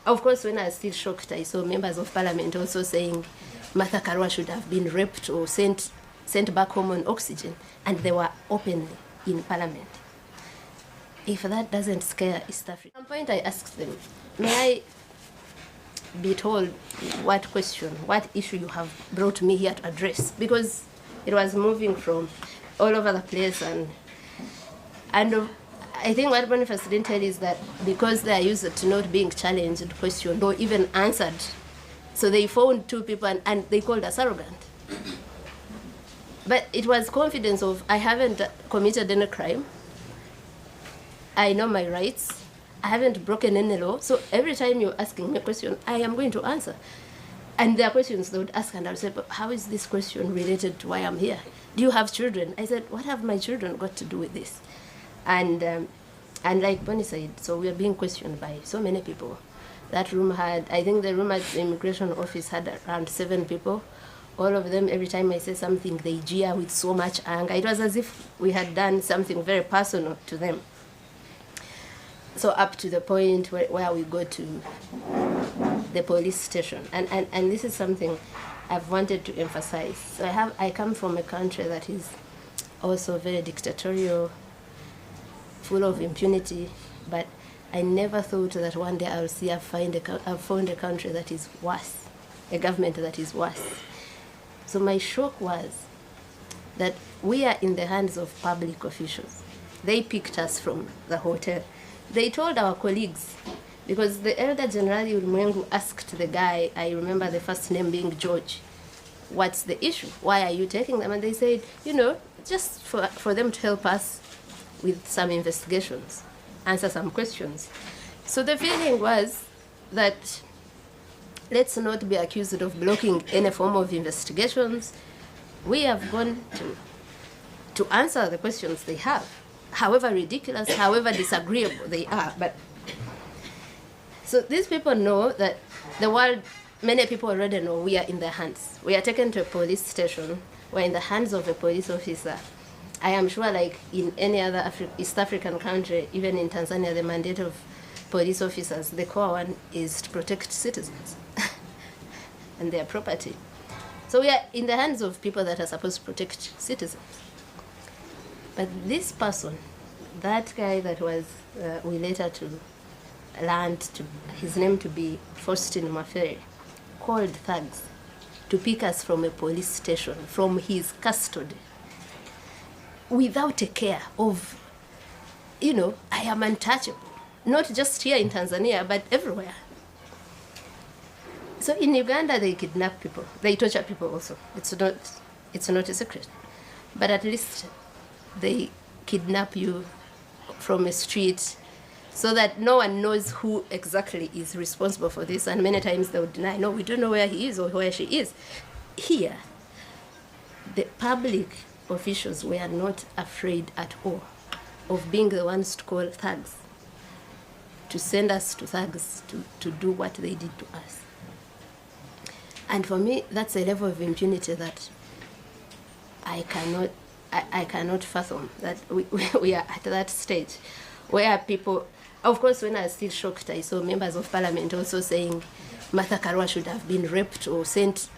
Of course, when I was still shocked, I saw members of parliament also saying Martha Karua should have been raped or sent back home on oxygen, and they were openly in parliament. If that doesn't scare East Africa. At some point I asked them, may I be told what issue you have brought me here to address? Because it was moving from all over the place, and I think what Boniface didn't tell is that because they are used to not being challenged, questioned, or even answered, so they found two people and they called us arrogant. But it was confidence of, I haven't committed any crime, I know my rights, I haven't broken any law, so every time you're asking me a question, I am going to answer. And there are questions they would ask, and I would say, but how is this question related to why I'm here? Do you have children? I said, what have my children got to do with this? And like Bonnie said, so we are being questioned by so many people. That room had, I think the room at the immigration office had around 7 people. All of them, every time I say something, they jeer with so much anger. It was as if we had done something very personal to them. So up to the point where we go to the police station. And this is something I've wanted to emphasize. So I come from a country that is also very dictatorial, full of impunity, but I never thought that one day I'll found a country that is worse, a government that is worse. So my shock was that we are in the hands of public officials. They picked us from the hotel. They told our colleagues, because the Elder General Mwangi asked the guy, I remember the first name being George, what's the issue? Why are you taking them? And they said, just for them to help us with some investigations, answer some questions. So the feeling was that let's not be accused of blocking any form of investigations. We have gone to answer the questions they have, however ridiculous, however disagreeable they are. But so these people know that the world, many people already know we are in their hands. We are taken to a police station. We're in the hands of a police officer. I am sure, like in any other East African country, even in Tanzania, the mandate of police officers, the core one, is to protect citizens and their property. So we are in the hands of people that are supposed to protect citizens. But this person, that guy that was, we later to learned his name to be Faustin Mafere, called thugs to pick us from a police station, from his custody, without a care of, I am untouchable. Not just here in Tanzania, but everywhere. So in Uganda, they kidnap people. They torture people also. It's not a secret. But at least they kidnap you from a street so that no one knows who exactly is responsible for this. And many times they would deny, no, we don't know where he is or where she is. Here, the public officials were not afraid at all of being the ones to call thugs, to send us to thugs to do what they did to us. And for me, that's a level of impunity that I cannot fathom, that we are at that stage where people, of course, when I was still shocked, I saw members of parliament also saying Martha Karua should have been raped or sent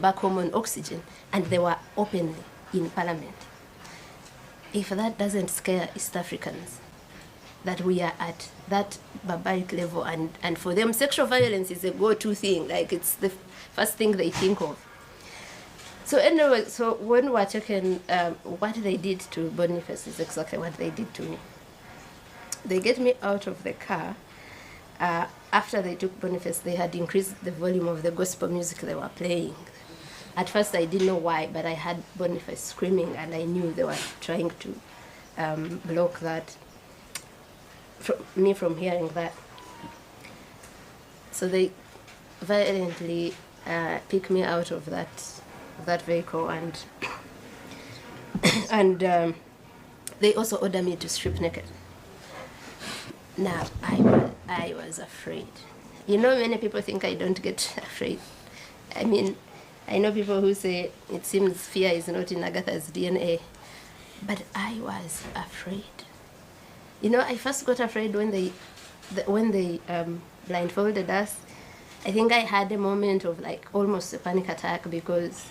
back home on oxygen, and they were openly in parliament. If that doesn't scare East Africans, that we are at that barbaric level, and for them sexual violence is a go-to thing, like it's the first thing they think of. So anyway, so when we're talking, what they did to Boniface is exactly what they did to me. They get me out of the car. After they took Boniface, they had increased the volume of the gospel music they were playing. At first I didn't know why, but I had Boniface screaming, and I knew they were trying to block that, me from hearing that. So they violently picked me out of that vehicle, and they also ordered me to strip naked. Now, I was afraid. Many people think I don't get afraid. I mean, I know people who say it seems fear is not in Agatha's DNA, but I was afraid. I first got afraid when they blindfolded us. I think I had a moment of like almost a panic attack because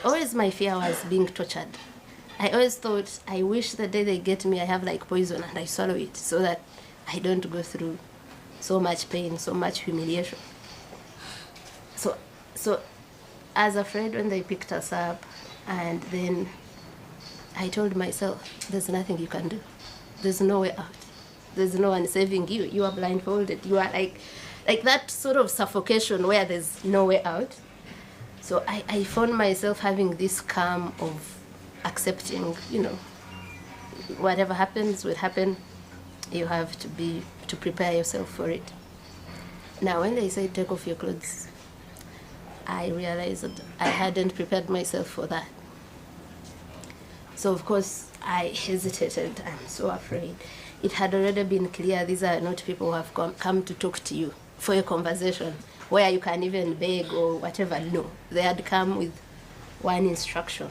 always my fear was being tortured. I always thought, I wish the day they get me, I have like poison and I swallow it so that I don't go through so much pain, so much humiliation. So I was afraid when they picked us up, and then I told myself, there's nothing you can do. There's no way out. There's no one saving you. You are blindfolded. You are like that sort of suffocation where there's no way out. So I found myself having this calm of accepting, whatever happens will happen. You have to prepare yourself for it. Now, when they say take off your clothes, I realized that I hadn't prepared myself for that. So, of course, I hesitated. I'm so afraid. It had already been clear these are not people who have come to talk to you for a conversation where you can even beg or whatever. No, they had come with one instruction: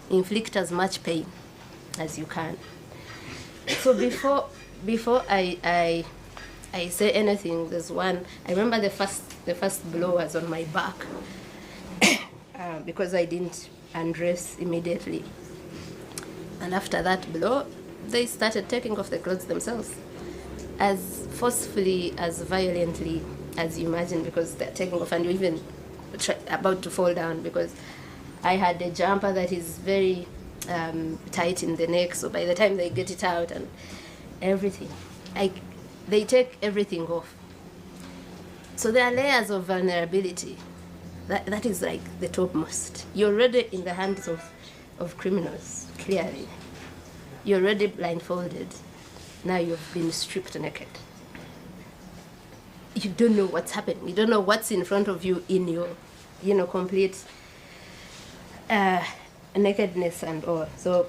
inflict as much pain as you can. So before I say anything, there's one. I remember the first blow was on my back because I didn't undress immediately. And after that blow, they started taking off the clothes themselves, as forcefully, as violently as you imagine, because they're taking off and you're even about to fall down, because I had a jumper that is very tight in the neck, so by the time they get it out and everything, they take everything off. So there are layers of vulnerability. That is like the topmost. You're already in the hands of criminals, clearly. You're already blindfolded. Now you've been stripped naked. You don't know what's happening. You don't know what's in front of you in your, complete nakedness and all. So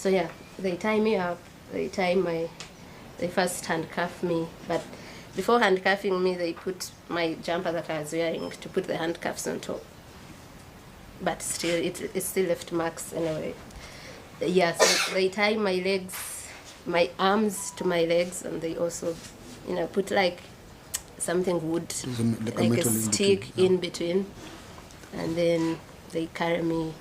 yeah, they tie me up. They first handcuff me, but before handcuffing me, they put my jumper that I was wearing to put the handcuffs on top. But still, it still left marks anyway. Yeah, so they tie my arms to my legs, and they also, put like something wood, like a stick in between, and then they carry me